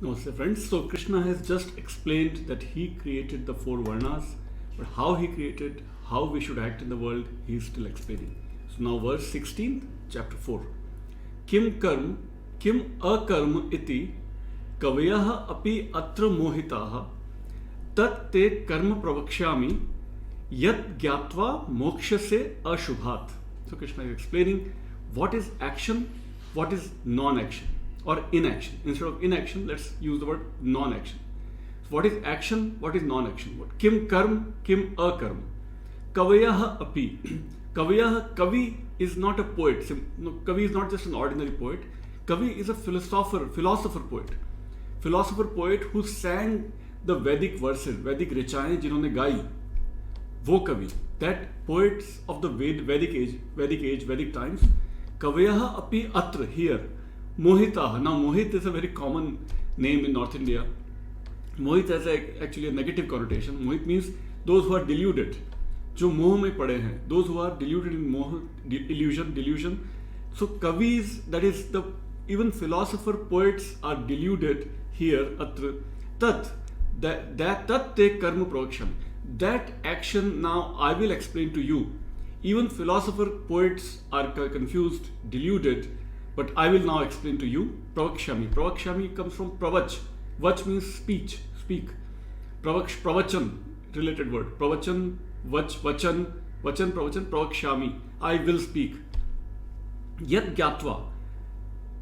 Namaste friends. So Krishna has just explained that he created the four varnas, but how he created, how we should act in the world, he is still explaining. So now verse 16, chapter 4. Kim akarm iti kavayah api atra mohitaha tat te karma pravakshami yat gyatva mokshase ashubhat. So Krishna is explaining what is action, what is non-action or inaction. Instead of inaction, let's use the word non-action. So what is action, what is non-action? What? Kim karm, kim akarm. Kavayah api. Kavayah, Kavi is not a poet. No, Kavi is not just an ordinary poet. Kavi is a philosopher poet. Philosopher poet who sang the Vedic verses, Vedic richaएं जिन्होंने गाई, वो कवि. That poets of the Vedic age, Vedic times. Kavayah api atra, here. Mohitaha. Now Mohit is a very common name in North India. Mohit has actually a negative connotation. Mohit means those who are deluded. जो मोह में पड़े हैं, those who are deluded in moh, delusion. So kavis, that is the even philosopher poets are deluded here. Atra tat te karma pravaksham. That action now I will explain to you. Even philosopher poets are confused, deluded, but I will now explain to you. Pravakshami. Pravakshami comes from pravach. Vach means speak. Pravachan, related word. Pravachan. Vachan, pravachan, pravakshami. I will speak. Yat gyatva,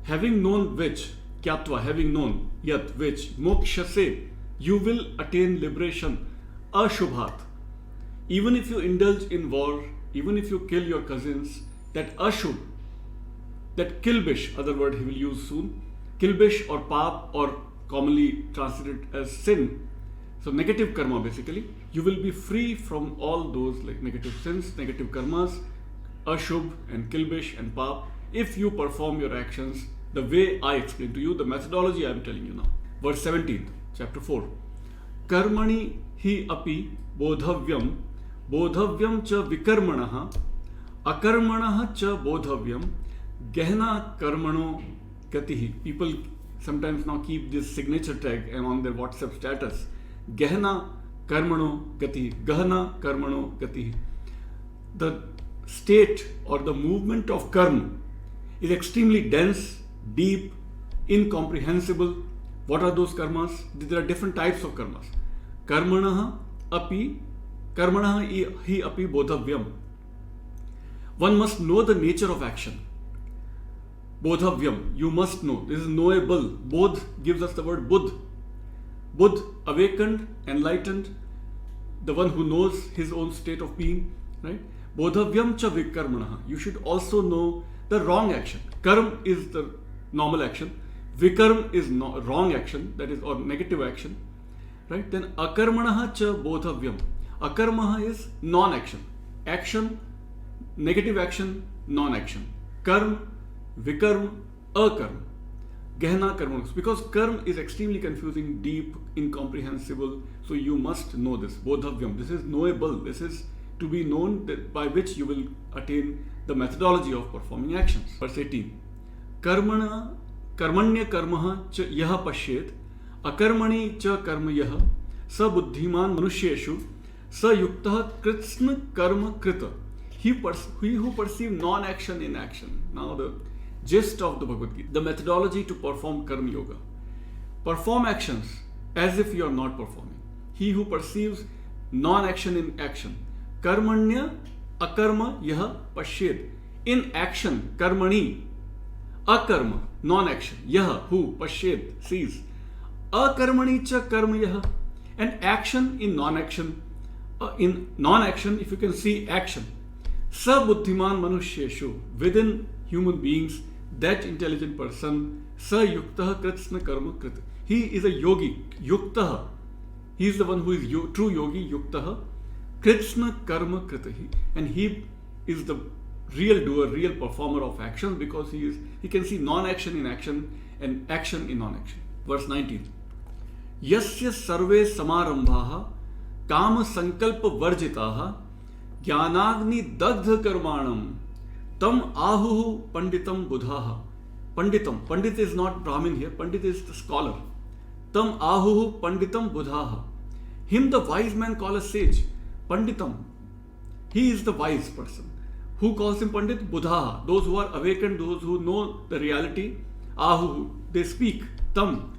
having known which, gyatva, having known, yat, which, mokshase, you will attain liberation, ashubhat. Even if you indulge in war, even if you kill your cousins, that ashubh, that kilbish, other word he will use soon, kilbish or pap or commonly translated as sin. So negative karma basically, you will be free from all those like negative sins, negative karmas, ashubh and kilbish and pap, if you perform your actions the way I explained to you, the methodology I am telling you now. Verse 17, chapter 4. Karmani hi api bodhavyam cha vikarmanaha akarmanaha cha bodhavyam gehna karmano gatihi. People sometimes now keep this signature tag on their WhatsApp status. Gehna karmano gati. Gahana karmano gati. The state or the movement of karma is extremely dense, deep, incomprehensible. What are those karmas? There are different types of karmas. Karmanaha hi api bodhavyam. One must know the nature of action. Bodhavyam, you must know. This is knowable. Bodh gives us the word buddh. Buddh, awakened, enlightened, the one who knows his own state of being, right? Bodhavyam cha vikarmanaha. You should also know the wrong action. Karm is the normal action. Vikarm is wrong action, that is, or negative action, right? Then akarmanaha cha bodhavyam. Akarmaha is non-action. Action, negative action, non-action. Karm, vikarm, akarm. Gehna karma. Because karma is extremely confusing, deep, incomprehensible. So you must know this. Bodhavyam. This is knowable. This is to be known, that by which you will attain the methodology of performing actions. Verse 18. Karmanya karmaha cha yaha pashyet akarmani cha karma yaha sa buddhiman manusyeshu sa yuktah kritsna karma krita. He who perceives non-action in action. Now the gist of the Bhagavad Gita, the methodology to perform karma yoga. Perform actions as if you are not performing. He who perceives non-action in action. Karmanya akarma yaha pashyet. In action, karmani. Akarma, non-action. Yaha, who, pashyet, sees. Akarmani cha karma yaha. And action in non-action. In non-action, if you can see action. Sa buddhiman manusyeshu. Within human beings, that intelligent person, sa yuktah kritsna karma krita. He is a yogi, yuktah. He is the one who is true yogi, yuktah. Kritsna karma krita. And he is the real doer, real performer of actions, because he can see non-action in action and action in non-action. Verse 19. Yasya sarve samarambhaha काम संकल्प वर्जिताः ज्ञानाग्नि दग्ध कर्माणम tam ahuhu panditam buddhaha. Pandit is not Brahmin here, Pandit is the scholar. Tam ahuhu panditam buddhaha. Him the wise man call a sage. Panditam. He is the wise person. Who calls him Pandit? Buddhaha. Those who are awakened, those who know the reality. Ahuhu. They speak. Tam.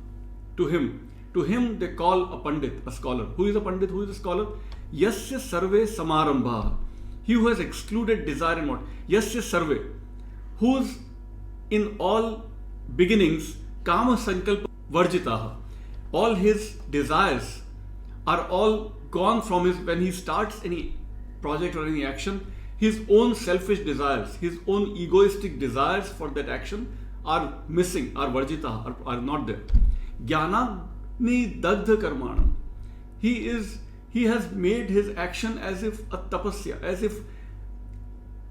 To him. To him they call a Pandit, a scholar. Who is a Pandit? Who is a scholar? Yasya sarve samarambha. He who has excluded desire and what? Yasya sarve. Whose in all beginnings kama sankalpa varjitaha. All his desires are all gone from his, when he starts any project or any action, his own selfish desires, his own egoistic desires for that action are missing, are varjitaha, are not there. Jnanagni dagdha karmanam. He has made his action as if a tapasya, as if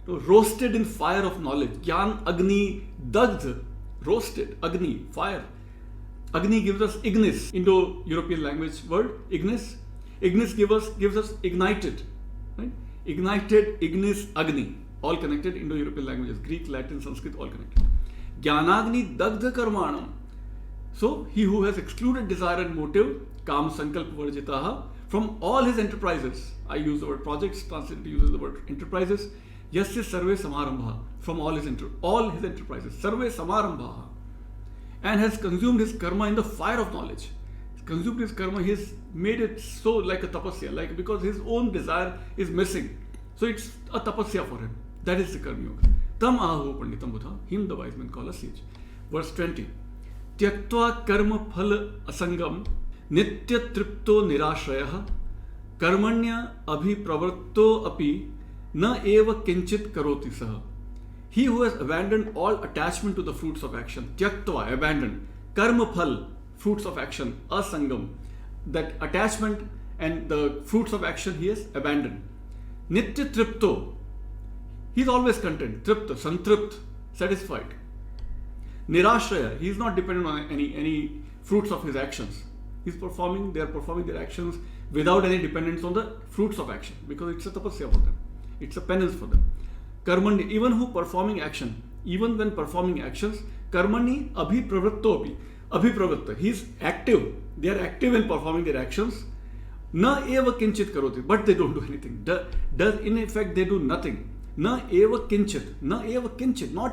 roasted in fire of knowledge. Jnana agni dagdha, roasted, agni, fire. Agni gives us ignis, Indo-European language word, ignis. Ignis gives us ignited, right? Ignited, ignis, agni, all connected, Indo-European languages, Greek, Latin, Sanskrit, all connected. Jnanagni dagdha karmanam. So, he who has excluded desire and motive, kam sankalpa varjitaha, from all his enterprises. I use the word projects, translated uses the word enterprises. Yasya sarve samarambha, from all his enterprises. Sarve samarambha. And has consumed his karma in the fire of knowledge. He's consumed his karma, he has made it so like a tapasya, like because his own desire is missing. So it's a tapasya for him. That is the karma yoga. Tam ahu panditam buddha, him the wise men call a sage. Verse 20. Tyaktva karma phala asangam nitya tripto nirashrayah karmanya abhipravarto api na eva kinchit karoti saha. He who has abandoned all attachment to the fruits of action, tyaktva, abandoned, karma phal, fruits of action, asangam, that attachment and the fruits of action he has abandoned. Nitya tripto, he is always content, tripta, santript, satisfied. Nirashraya, he is not dependent on any fruits of his actions. They are performing their actions without any dependence on the fruits of action, because it's a tapasya for them, it's a penance for them. Karmani, even when performing actions, karmani abhipravritto abhipravritta, he is active, they are active in performing their actions. Na eva kinchit karoti, but they don't do anything. In effect, they do nothing. Na eva kinchit, not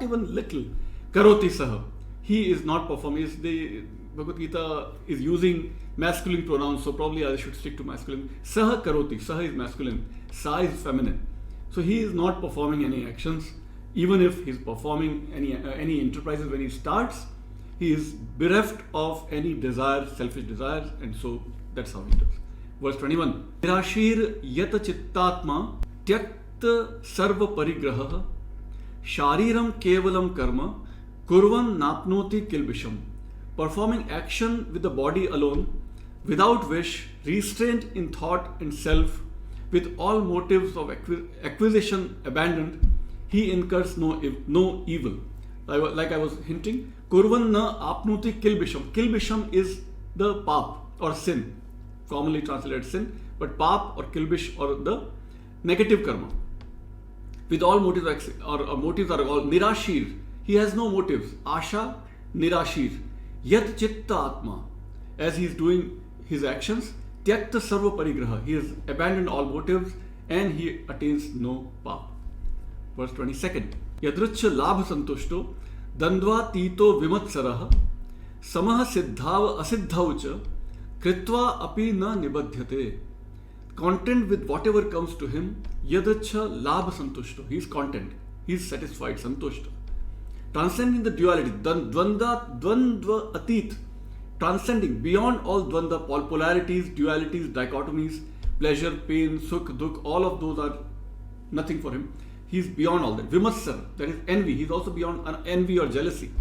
even little. Karoti saha, he is not performing. The Bhagavad Gita is using masculine pronouns, so probably I should stick to masculine. Saha karoti, saha is masculine, sa is feminine. So he is not performing any actions. Even if he is performing any enterprises, when he starts, he is bereft of any desire, selfish desires, and so that's how he does. Verse 21. Nirashir yata chittatma tyakta sarva parigraha shariram kevalam karma kurvan napnoti kilbisham. Performing action with the body alone, without wish, restrained in thought and self, with all motives of acquisition abandoned, he incurs no evil. Like I was hinting, kurvan na apnuti kilbisham. Kilbisham is the pap or sin, commonly translated sin, but pap or kilbish or the negative karma. With all motives or motives are all nirashir. He has no motives. Asha nirashir. Yat chitta atma. As he is doing his actions, tyakta sarva parigraha. He has abandoned all motives and he attains no pap. Verse 22nd. Yadricha labha santushto dandva tito vimatsaraha samaha siddhava asiddhaucha kritva api na nibadhyate. Content with whatever comes to him, yadricha labha santushto. He is content. He is satisfied, santushta. Transcending the duality, dvandva atit. Transcending beyond all dvanda, polarities, dualities, dichotomies, pleasure, pain, sukh, dukh, all of those are nothing for him. He is beyond all that. Vimatsar, that is envy. He is also beyond envy or jealousy.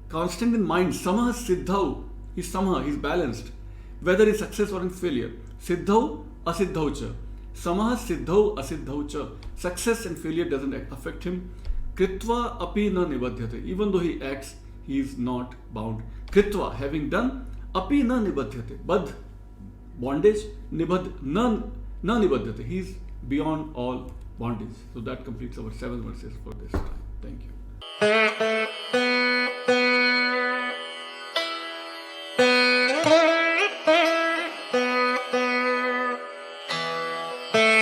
Constant in mind, samaha siddhau. He is balanced. Whether in success or in failure. Siddhau, asiddhaucha. Samaha siddhau, asiddhaucha. Success and failure doesn't affect him. Kritva api na nibadhyate. Even though he acts, he is not bound. Kritva, having done, api na nibadhyate. bondage, na nibaddhate. He is beyond all bondage. So that completes our 7 verses for this time. Thank you.